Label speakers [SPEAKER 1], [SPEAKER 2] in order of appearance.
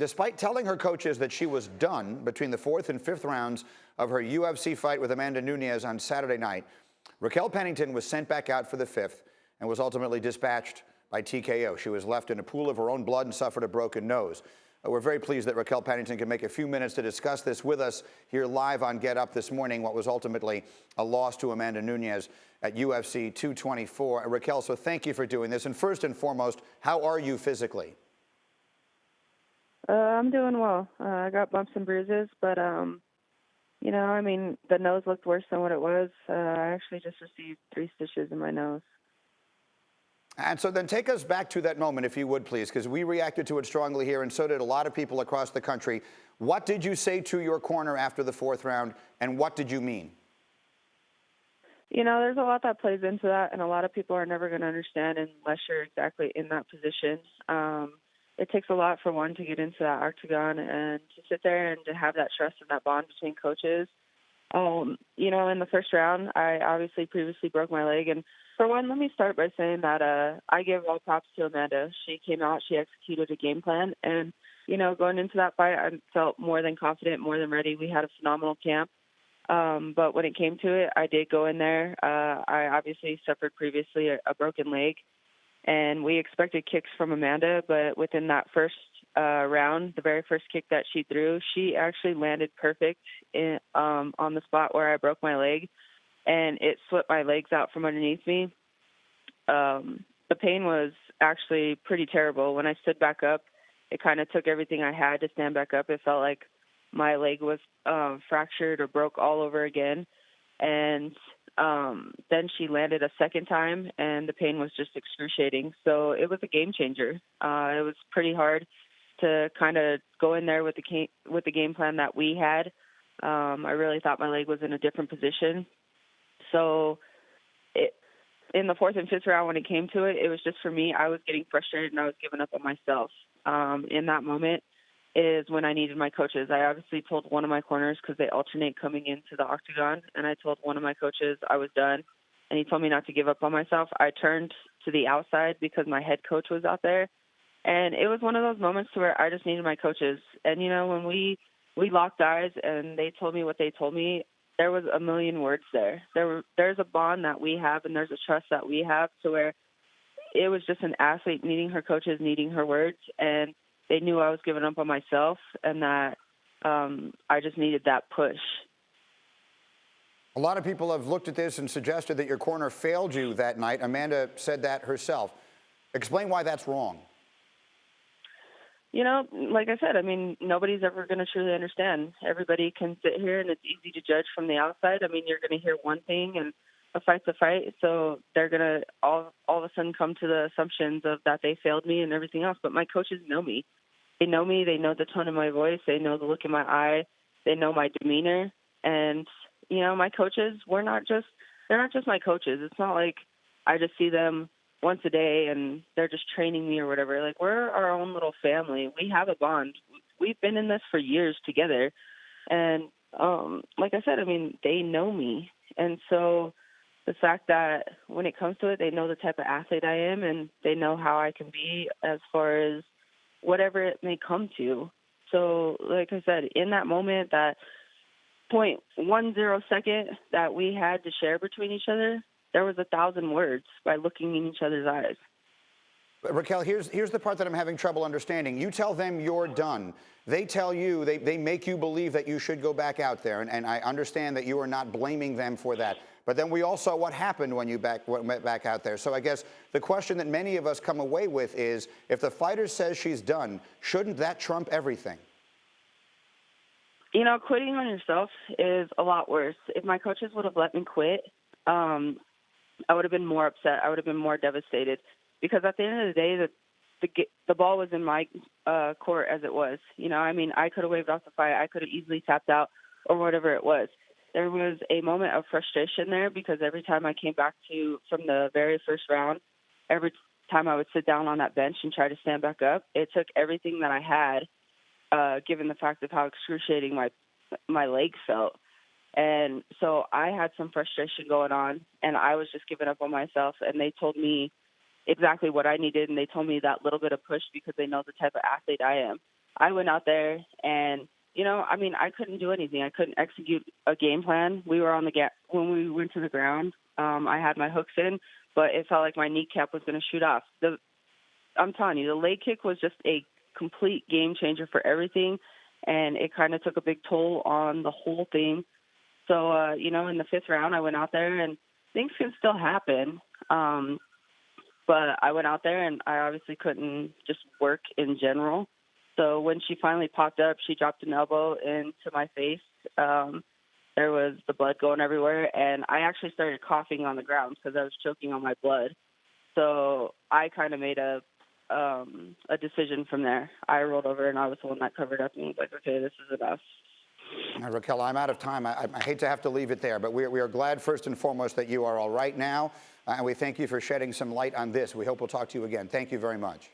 [SPEAKER 1] Despite telling her coaches that she was done between the fourth and fifth rounds of her UFC fight with Amanda Nunes on Saturday night, Raquel Pennington was sent back out for the fifth and was ultimately dispatched by TKO. She was left in a pool of her own blood and suffered a broken nose. We're very pleased that Raquel Pennington can make a few minutes to discuss this with us here live on Get Up this morning, what was ultimately a loss to Amanda Nunes at UFC 224. Raquel, so thank you for doing this. And first and foremost, how are you physically?
[SPEAKER 2] I'm doing well. I got bumps and bruises, but, the nose looked worse than what it was. I actually just received 3 stitches in my nose.
[SPEAKER 1] And so then take us back to that moment, if you would, please, because we reacted to it strongly here, and so did a lot of people across the country. What did you say to your corner after the fourth round, and what did you mean?
[SPEAKER 2] There's a lot that plays into that, and a lot of people are never going to understand unless you're exactly in that position. It takes a lot for one to get into that octagon and to sit there and to have that trust and that bond between coaches. In the first round, I obviously previously broke my leg. And for one, let me start by saying that I give all props to Amanda. She came out, she executed a game plan. And, going into that fight, I felt more than confident, more than ready. We had a phenomenal camp. But when it came to it, I did go in there. I obviously suffered previously a broken leg. And we expected kicks from Amanda, but within that first round, the very first kick that she threw, she actually landed perfect on the spot where I broke my leg, and it slipped my legs out from underneath me. The pain was actually pretty terrible. When I stood back up, it kind of took everything I had to stand back up. It felt like my leg was fractured or broke all over again. And then she landed a second time, and the pain was just excruciating. So it was a game changer. It was pretty hard to kind of go in there with the game plan that we had. I really thought my leg was in a different position. So in the fourth and fifth round, when it came to it, it was just for me. I was getting frustrated, and I was giving up on myself. In that moment is when I needed my coaches. I obviously told one of my corners, because they alternate coming into the octagon, and I told one of my coaches I was done, and he told me not to give up on myself. I turned to the outside because my head coach was out there, and it was one of those moments where I just needed my coaches. And, when we locked eyes and they told me what they told me, there was a million words there. There's a bond that we have, and there's a trust that we have, to where it was just an athlete needing her coaches, needing her words, and they knew I was giving up on myself, and that I just needed that push.
[SPEAKER 1] A lot of people have looked at this and suggested that your corner failed you that night. Amanda said that herself. Explain why that's wrong.
[SPEAKER 2] Like I said, nobody's ever going to truly understand. Everybody can sit here, and it's easy to judge from the outside. You're going to hear one thing, and a fight's a fight, so they're going to all of a sudden come to the assumptions of that they failed me and everything else. But my coaches know me. They know me. They know the tone of my voice. They know the look in my eye. They know my demeanor. And, my coaches, they're not just my coaches. It's not like I just see them once a day and they're just training me or whatever. Like, we're our own little family. We have a bond. We've been in this for years together. And, like I said, they know me. And so the fact that when it comes to it, they know the type of athlete I am, and they know how I can be as far as whatever it may come to. So, like I said, in that moment, that 0.10 second that we had to share between each other, there was 1,000 words by looking in each other's eyes.
[SPEAKER 1] But Raquel, here's the part that I'm having trouble understanding. You tell them you're done. They tell you, they make you believe that you should go back out there, and I understand that you are not blaming them for that. But then we all saw what happened when you went back out there. So I guess the question that many of us come away with is, if the fighter says she's done, shouldn't that trump everything?
[SPEAKER 2] Quitting on yourself is a lot worse. If my coaches would have let me quit, I would have been more upset. I would have been more devastated. Because at the end of the day, the ball was in my court as it was. I could have waved off the fight. I could have easily tapped out or whatever it was. There was a moment of frustration there, because every time I came back from the very first round, every time I would sit down on that bench and try to stand back up, it took everything that I had, given the fact of how excruciating my leg felt. And so I had some frustration going on, and I was just giving up on myself, and they told me exactly what I needed, and they told me that little bit of push because they know the type of athlete I am. I went out there and, I mean, I couldn't do anything. I couldn't execute a game plan. We were on the when we went to the ground. I had my hooks in, but it felt like my kneecap was going to shoot off. I'm telling you, the leg kick was just a complete game changer for everything, and it kind of took a big toll on the whole thing. So, in the 5th round, I went out there, and things can still happen. But I went out there, and I obviously couldn't just work in general. So when she finally popped up, she dropped an elbow into my face. There was the blood going everywhere, and I actually started coughing on the ground because I was choking on my blood. So I kind of made a decision from there. I rolled over, and I was the one that covered up and was like, okay, this is enough.
[SPEAKER 1] Raquel, I'm out of time. I hate to have to leave it there, but we are glad, first and foremost, that you are all right now, and we thank you for shedding some light on this. We hope we'll talk to you again. Thank you very much.